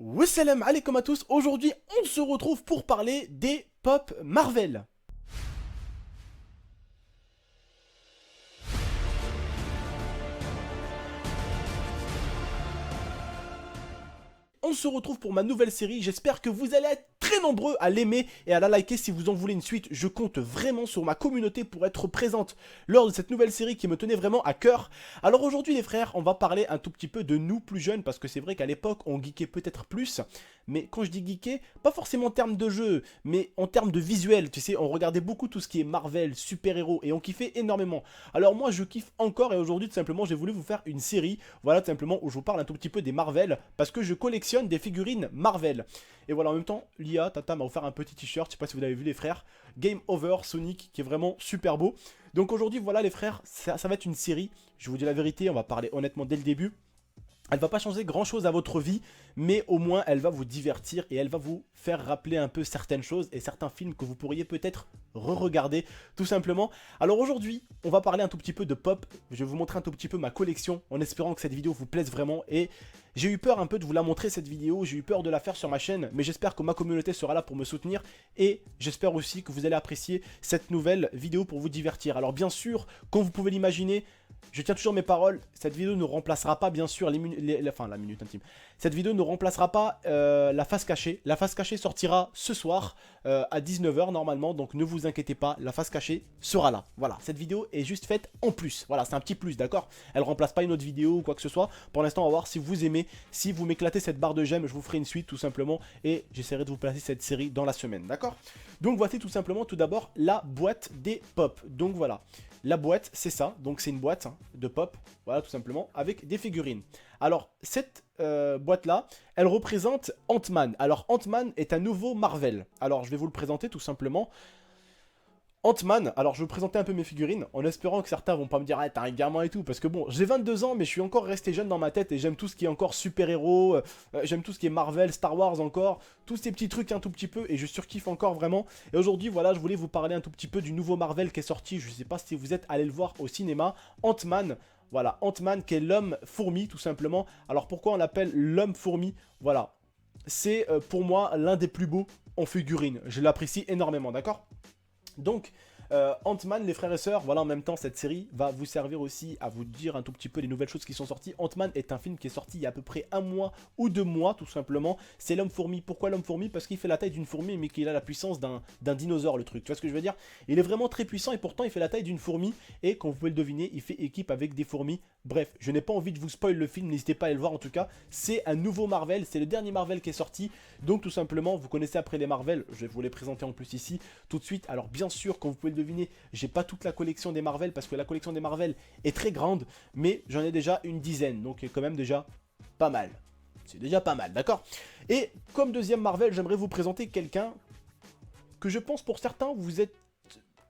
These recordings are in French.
Wassalam alaikum à tous, aujourd'hui on se retrouve pour parler des pop Marvel. On se retrouve pour ma nouvelle série, j'espère que vous allez être très nombreux à l'aimer et à la liker si vous en voulez une suite. Je compte vraiment sur ma communauté pour être présente lors de cette nouvelle série qui me tenait vraiment à cœur. Alors aujourd'hui les frères, on va parler un tout petit peu de nous plus jeunes parce que c'est vrai qu'à l'époque on geekait peut-être plus. Mais quand je dis geeker, pas forcément en termes de jeu, mais en termes de visuel, tu sais, on regardait beaucoup tout ce qui est Marvel, super-héros, et on kiffait énormément. Alors moi, je kiffe encore, et aujourd'hui, tout simplement, j'ai voulu vous faire une série, voilà, tout simplement, où je vous parle un tout petit peu des Marvel, parce que je collectionne des figurines Marvel. Et voilà, en même temps, l'IA, Tata m'a offert un petit t-shirt, je sais pas si vous l'avez vu les frères, Game Over Sonic, qui est vraiment super beau. Donc aujourd'hui, voilà les frères, ça va être une série, je vous dis la vérité, on va parler honnêtement dès le début. Elle va pas changer grand chose à votre vie, mais au moins elle va vous divertir et elle va vous faire rappeler un peu certaines choses et certains films que vous pourriez peut-être re-regarder tout simplement. Alors aujourd'hui, on va parler un tout petit peu de pop, je vais vous montrer un tout petit peu ma collection en espérant que cette vidéo vous plaise vraiment et j'ai eu peur un peu de vous la montrer cette vidéo, j'ai eu peur de la faire sur ma chaîne, mais j'espère que ma communauté sera là pour me soutenir et j'espère aussi que vous allez apprécier cette nouvelle vidéo pour vous divertir. Alors bien sûr, comme vous pouvez l'imaginer, je tiens toujours mes paroles, cette vidéo ne remplacera pas bien sûr la minute intime. Cette vidéo ne remplacera pas la face cachée. La face cachée sortira ce soir à 19 h normalement, donc ne vous inquiétez pas, la face cachée sera là. Voilà, cette vidéo est juste faite en plus. Voilà, c'est un petit plus, d'accord? Elle remplace pas une autre vidéo ou quoi que ce soit. Pour l'instant, on va voir si vous aimez, si vous m'éclatez cette barre de j'aime, je vous ferai une suite tout simplement et j'essaierai de vous placer cette série dans la semaine, d'accord? Donc voici tout simplement tout d'abord la boîte des pop. Donc voilà. La boîte, c'est ça, donc c'est une boîte de pop, voilà tout simplement, avec des figurines. Alors, cette boîte-là, elle représente Ant-Man. Alors, Ant-Man est un nouveau Marvel. Alors, je vais vous le présenter tout simplement. Ant-Man, alors je vais vous présenter un peu mes figurines, en espérant que certains vont pas me dire ah, t'es un gamin et tout, parce que bon, j'ai 22 ans, mais je suis encore resté jeune dans ma tête et j'aime tout ce qui est encore super-héros, j'aime tout ce qui est Marvel, Star Wars encore, tous ces petits trucs un tout petit peu, et je surkiffe encore vraiment. Et aujourd'hui, voilà, je voulais vous parler un tout petit peu du nouveau Marvel qui est sorti, je sais pas si vous êtes allé le voir au cinéma, Ant-Man. Voilà, Ant-Man qui est l'homme fourmi tout simplement. Alors pourquoi on l'appelle l'homme fourmi? Voilà, c'est pour moi l'un des plus beaux en figurines, je l'apprécie énormément, d'accord? Donc, Ant-Man, les frères et sœurs, voilà, en même temps, cette série va vous servir aussi à vous dire un tout petit peu les nouvelles choses qui sont sorties. Ant-Man est un film qui est sorti il y a à peu près un mois ou 2 mois, tout simplement. C'est l'homme-fourmi. Pourquoi l'homme-fourmi? Parce qu'il fait la taille d'une fourmi, mais qu'il a la puissance d'un dinosaure, le truc. Tu vois ce que je veux dire? Il est vraiment très puissant et pourtant, il fait la taille d'une fourmi. Et, comme vous pouvez le deviner, il fait équipe avec des fourmis. Bref, je n'ai pas envie de vous spoil le film, n'hésitez pas à aller le voir en tout cas. C'est un nouveau Marvel, c'est le dernier Marvel qui est sorti. Donc, tout simplement, vous connaissez après les Marvel, je vais vous les présenter en plus ici, tout de suite. Alors, bien sûr, comme vous pouvez le deviner, j'ai pas toute la collection des Marvel parce que la collection des Marvel est très grande, mais j'en ai déjà une dizaine, donc quand même déjà pas mal. C'est déjà pas mal, d'accord? Et comme deuxième Marvel, j'aimerais vous présenter quelqu'un que je pense pour certains, vous êtes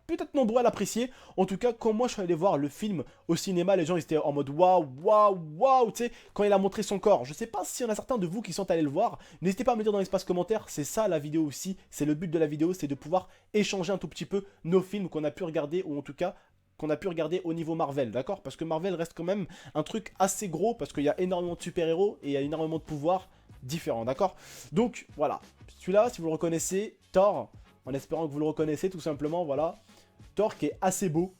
peut-être nombreux à l'apprécier. En tout cas, quand moi je suis allé voir le film au cinéma, les gens ils étaient en mode waouh, waouh, waouh, tu sais, quand il a montré son corps. Je sais pas s'il y en a certains de vous qui sont allés le voir. N'hésitez pas à me dire dans l'espace commentaire, c'est ça la vidéo aussi. C'est le but de la vidéo, c'est de pouvoir échanger un tout petit peu nos films qu'on a pu regarder, ou en tout cas qu'on a pu regarder au niveau Marvel, d'accord? Parce que Marvel reste quand même un truc assez gros, parce qu'il y a énormément de super-héros et il y a énormément de pouvoirs différents, d'accord? Donc voilà, celui-là, si vous le reconnaissez, Thor, en espérant que vous le reconnaissez tout simplement, voilà. Thor qui est assez beau,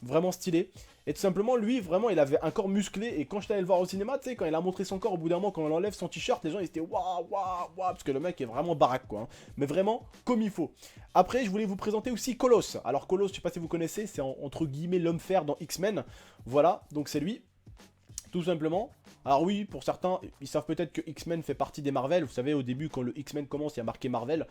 vraiment stylé. Et tout simplement, lui, vraiment, il avait un corps musclé. Et quand j'étais allé le voir au cinéma, tu sais, quand il a montré son corps, au bout d'un moment, quand on enlève son t-shirt, les gens, ils étaient waouh, waouh, waouh. Parce que le mec est vraiment baraque, quoi. Hein. Mais vraiment, comme il faut. Après, je voulais vous présenter aussi Colosse. Alors, Colosse, je sais pas si vous connaissez, c'est entre guillemets l'homme fer dans X-Men. Voilà, donc c'est lui. Tout simplement. Alors oui, pour certains, ils savent peut-être que X-Men fait partie des Marvel. Vous savez, au début, quand le X-Men commence, il y a marqué Marvel.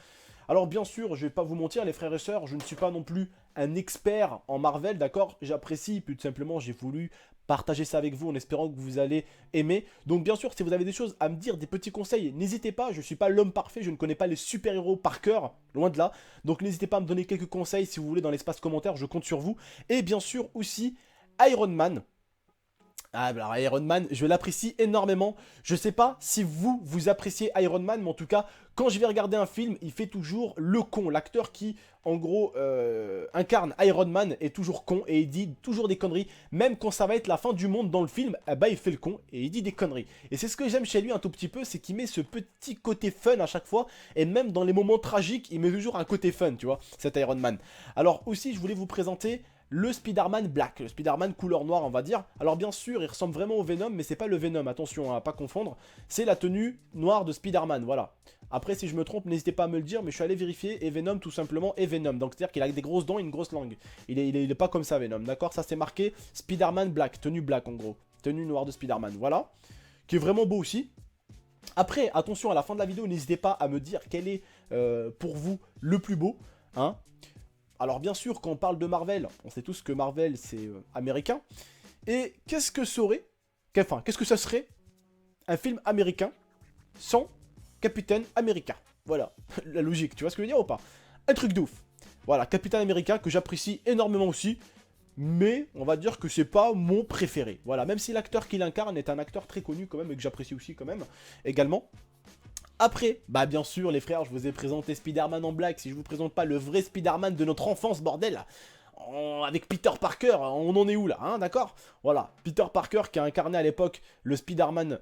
Alors bien sûr, je vais pas vous mentir, les frères et sœurs, je ne suis pas non plus un expert en Marvel, d'accord? J'apprécie, puis tout simplement, j'ai voulu partager ça avec vous en espérant que vous allez aimer. Donc bien sûr, si vous avez des choses à me dire, des petits conseils, n'hésitez pas, je ne suis pas l'homme parfait, je ne connais pas les super-héros par cœur, loin de là. Donc n'hésitez pas à me donner quelques conseils si vous voulez dans l'espace commentaire, je compte sur vous. Et bien sûr aussi, Iron Man. Ah, bah alors Iron Man, je l'apprécie énormément. Je sais pas si vous appréciez Iron Man, mais en tout cas, quand je vais regarder un film, il fait toujours le con. L'acteur qui, en gros, incarne Iron Man est toujours con et il dit toujours des conneries. Même quand ça va être la fin du monde dans le film, eh bah, il fait le con et il dit des conneries. Et c'est ce que j'aime chez lui un tout petit peu, c'est qu'il met ce petit côté fun à chaque fois. Et même dans les moments tragiques, il met toujours un côté fun, tu vois, cet Iron Man. Alors aussi, je voulais vous présenter le Spider-Man Black, le Spider-Man couleur noire on va dire. Alors bien sûr il ressemble vraiment au Venom mais c'est pas le Venom, attention à pas confondre. C'est la tenue noire de Spider-Man, voilà. Après si je me trompe n'hésitez pas à me le dire mais je suis allé vérifier et Venom tout simplement est Venom. Donc c'est à dire qu'il a des grosses dents et une grosse langue. Il est pas comme ça Venom, d'accord. Ça c'est marqué Spider-Man Black, tenue black en gros. Tenue noire de Spider-Man, voilà. Qui est vraiment beau aussi. Après attention à la fin de la vidéo n'hésitez pas à me dire quel est pour vous le plus beau, hein. Alors bien sûr, quand on parle de Marvel, on sait tous que Marvel, c'est américain. Et qu'est-ce que serait, enfin, qu'est-ce que ça serait un film américain sans Capitaine America? Voilà, la logique, tu vois ce que je veux dire ou pas? Un truc de ouf. Voilà, Capitaine America que j'apprécie énormément aussi, mais on va dire que c'est pas mon préféré. Voilà, même si l'acteur qui l'incarne est un acteur très connu quand même et que j'apprécie aussi quand même, également. Après, bah bien sûr les frères, je vous ai présenté Spider-Man en black. Si je vous présente pas le vrai Spider-Man de notre enfance, bordel, avec Peter Parker, on en est où là, hein, d'accord? Voilà, Peter Parker qui a incarné à l'époque le Spider-Man,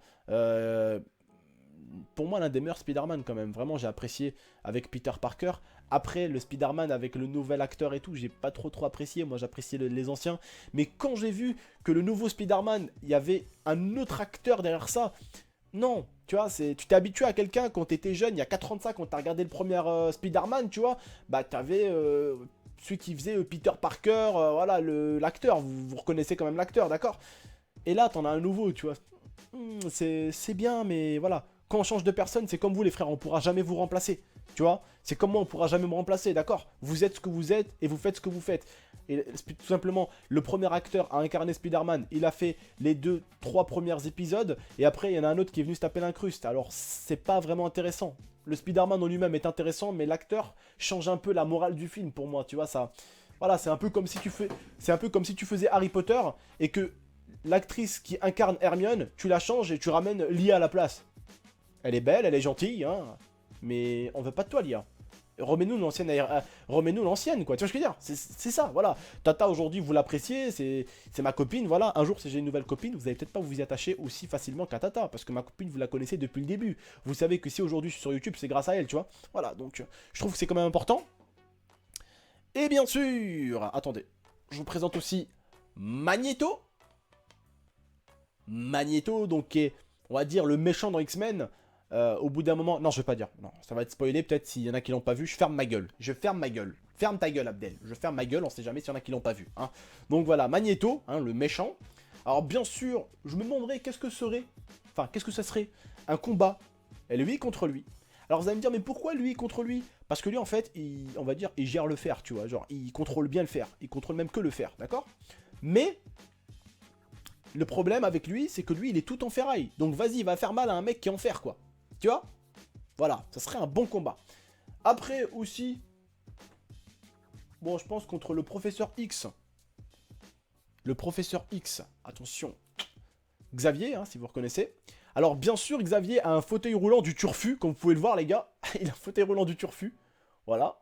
pour moi l'un des meilleurs Spider-Man quand même. Vraiment j'ai apprécié avec Peter Parker. Après le Spider-Man avec le nouvel acteur et tout, j'ai pas trop apprécié, moi j'appréciais les anciens. Mais quand j'ai vu que le nouveau Spider-Man, il y avait un autre acteur derrière ça, non, tu vois, tu t'es habitué à quelqu'un quand t'étais jeune, il y a 4 ans de ça, quand t'as regardé le premier Spider-Man, tu vois, bah t'avais celui qui faisait Peter Parker, voilà, l'acteur, vous reconnaissez quand même l'acteur, d'accord? Et là, t'en as un nouveau, tu vois. C'est bien, mais voilà. Quand on change de personne, c'est comme vous les frères, on pourra jamais vous remplacer. Tu vois, c'est comme moi, on pourra jamais me remplacer, d'accord? Vous êtes ce que vous êtes et vous faites ce que vous faites. Et tout simplement, le premier acteur à incarner Spider-Man, il a fait les 2-3 premiers épisodes, et après, il y en a un autre qui est venu se taper l'incruste. Alors, c'est pas vraiment intéressant. Le Spider-Man en lui-même est intéressant, mais l'acteur change un peu la morale du film pour moi, tu vois, ça... Voilà, c'est un peu comme si tu faisais Harry Potter, et que l'actrice qui incarne Hermione, tu la changes et tu ramènes Lia à la place. Elle est belle, elle est gentille, hein, mais on veut pas de toi, Lia. Remets-nous l'ancienne, quoi. Tu vois ce que je veux dire? C'est ça, voilà. Tata, aujourd'hui, vous l'appréciez, c'est ma copine, voilà. Un jour, si j'ai une nouvelle copine, vous allez peut-être pas vous y attacher aussi facilement qu'à Tata, parce que ma copine, vous la connaissez depuis le début. Vous savez que si aujourd'hui je suis sur YouTube, c'est grâce à elle, tu vois. Voilà, donc je trouve que c'est quand même important. Et bien sûr, attendez, je vous présente aussi Magneto. Magneto, donc, qui est, on va dire, le méchant dans X-Men. Au bout d'un moment... Non, je vais pas dire. Non, ça va être spoilé. Peut-être s'il y en a qui l'ont pas vu. Je ferme ma gueule. Je ferme ma gueule. Ferme ta gueule, Abdel. Je ferme ma gueule. On sait jamais s'il y en a qui l'ont pas vu. Hein. Donc voilà, Magneto, hein, le méchant. Alors bien sûr, je me demanderais qu'est-ce que serait... Enfin, qu'est-ce que ça serait un combat. Et lui contre lui. Alors vous allez me dire, mais pourquoi lui contre lui? Parce que lui, en fait, on va dire, il gère le fer, tu vois. Genre, il contrôle bien le fer. Il contrôle même que le fer, d'accord? Mais... le problème avec lui, c'est que lui, il est tout en ferraille. Donc vas-y, il va faire mal à un mec qui est en fer, quoi. Tu vois? Voilà, ça serait un bon combat. Après aussi, bon, je pense contre le professeur X. Le professeur X, attention. Xavier, hein, si vous reconnaissez. Alors bien sûr, Xavier a un fauteuil roulant du turfu, comme vous pouvez le voir, les gars. Il a un fauteuil roulant du turfu. Voilà.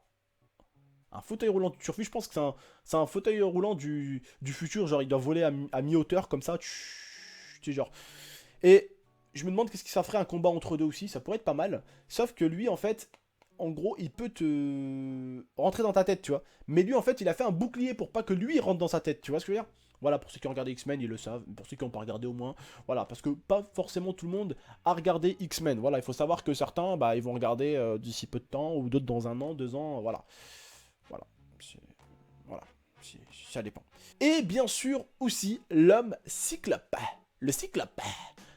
Un fauteuil roulant du turfu, je pense que c'est un fauteuil roulant du futur. Genre, il doit voler à mi-hauteur, comme ça. Tu sais, genre. Et je me demande qu'est-ce que ça ferait un combat entre deux aussi, ça pourrait être pas mal. Sauf que lui, en fait, en gros, il peut te rentrer dans ta tête, tu vois. Mais lui, en fait, il a fait un bouclier pour pas que lui rentre dans sa tête, tu vois ce que je veux dire? Voilà, pour ceux qui ont regardé X-Men, ils le savent. Pour ceux qui n'ont pas regardé au moins. Voilà, parce que pas forcément tout le monde a regardé X-Men. Voilà, il faut savoir que certains, bah, ils vont regarder d'ici peu de temps, ou d'autres dans 1 an, 2 ans, voilà. Voilà. Voilà. Ça dépend. Et bien sûr, aussi, l'homme cyclope. Le cyclope.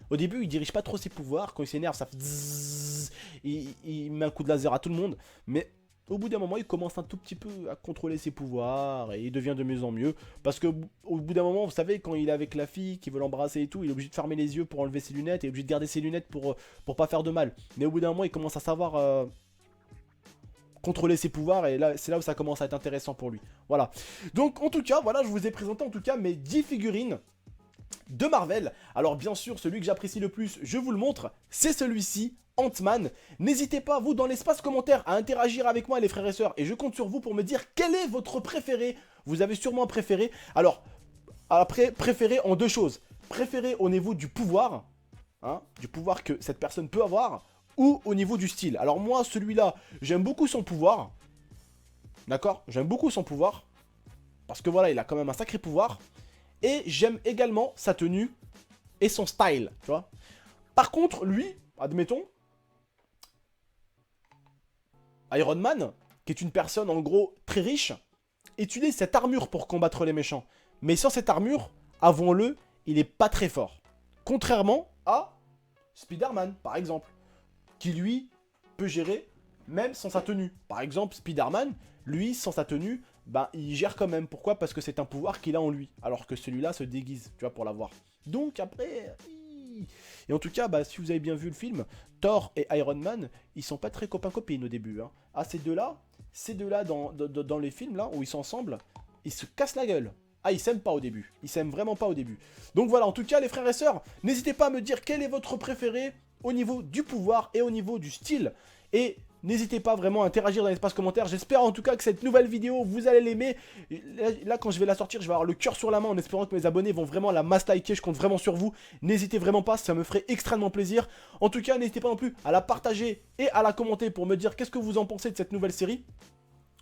Au début, il dirige pas trop ses pouvoirs. Quand il s'énerve, ça fait zzzz, il met un coup de laser à tout le monde. Mais au bout d'un moment, il commence un tout petit peu à contrôler ses pouvoirs. Et il devient de mieux en mieux. Parce que au bout d'un moment, vous savez, quand il est avec la fille, qui veut l'embrasser et tout, il est obligé de fermer les yeux pour enlever ses lunettes. Et obligé de garder ses lunettes pour pas faire de mal. Mais au bout d'un moment, il commence à savoir... contrôler ses pouvoirs, et là c'est là où ça commence à être intéressant pour lui. Voilà. Donc en tout cas, voilà, je vous ai présenté en tout cas mes 10 figurines de Marvel. Alors bien sûr, celui que j'apprécie le plus, je vous le montre, c'est celui-ci, Ant-Man. N'hésitez pas, vous, dans l'espace commentaire, à interagir avec moi, les frères et sœurs, et je compte sur vous pour me dire quel est votre préféré. Vous avez sûrement un préféré. Alors, après, préféré en deux choses. Préféré au niveau du pouvoir, hein, du pouvoir que cette personne peut avoir, ou au niveau du style. Alors moi, celui-là, j'aime beaucoup son pouvoir. D'accord? J'aime beaucoup son pouvoir. Parce que voilà, il a quand même un sacré pouvoir. Et j'aime également sa tenue et son style, tu vois. Par contre, lui, admettons, Iron Man, qui est une personne en gros très riche, utilise cette armure pour combattre les méchants. Mais sans cette armure, avouons-le, il n'est pas très fort. Contrairement à Spider-Man, par exemple, qui lui peut gérer même sans sa tenue. Par exemple, Spider-Man, lui, sans sa tenue, ben, il gère quand même. Pourquoi? Parce que c'est un pouvoir qu'il a en lui. Alors que celui-là se déguise, tu vois, pour l'avoir. Donc après... Et en tout cas, bah, si vous avez bien vu le film, Thor et Iron Man, ils sont pas très copains-copines au début. Hein. Ah, ces deux-là dans les films, là, où ils sont ensemble, ils se cassent la gueule. Ah, ils s'aiment pas au début. Ils s'aiment vraiment pas au début. Donc voilà, en tout cas, les frères et sœurs, n'hésitez pas à me dire quel est votre préféré au niveau du pouvoir et au niveau du style. Et n'hésitez pas vraiment à interagir dans l'espace commentaire. J'espère en tout cas que cette nouvelle vidéo, vous allez l'aimer. Là, quand je vais la sortir, je vais avoir le cœur sur la main en espérant que mes abonnés vont vraiment la mass liker. Je compte vraiment sur vous. N'hésitez vraiment pas, ça me ferait extrêmement plaisir. En tout cas, n'hésitez pas non plus à la partager et à la commenter pour me dire qu'est-ce que vous en pensez de cette nouvelle série.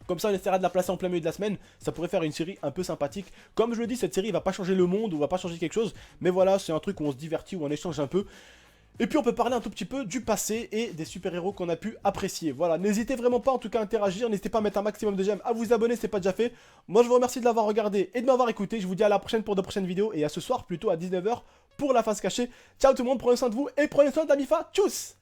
Comme ça, on essaiera de la placer en plein milieu de la semaine. Ça pourrait faire une série un peu sympathique. Comme je le dis, cette série va pas changer le monde ou va pas changer quelque chose. Mais voilà, c'est un truc où on se divertit, où on échange un peu. Et puis on peut parler un tout petit peu du passé et des super-héros qu'on a pu apprécier. Voilà, n'hésitez vraiment pas en tout cas à interagir. N'hésitez pas à mettre un maximum de j'aime, à vous abonner si c'est pas déjà fait. Moi je vous remercie de l'avoir regardé et de m'avoir écouté. Je vous dis à la prochaine pour de prochaines vidéos. Et à ce soir plutôt à 19 h pour la face cachée. Ciao tout le monde, prenez soin de vous et prenez soin d'Amifa. Tchuss!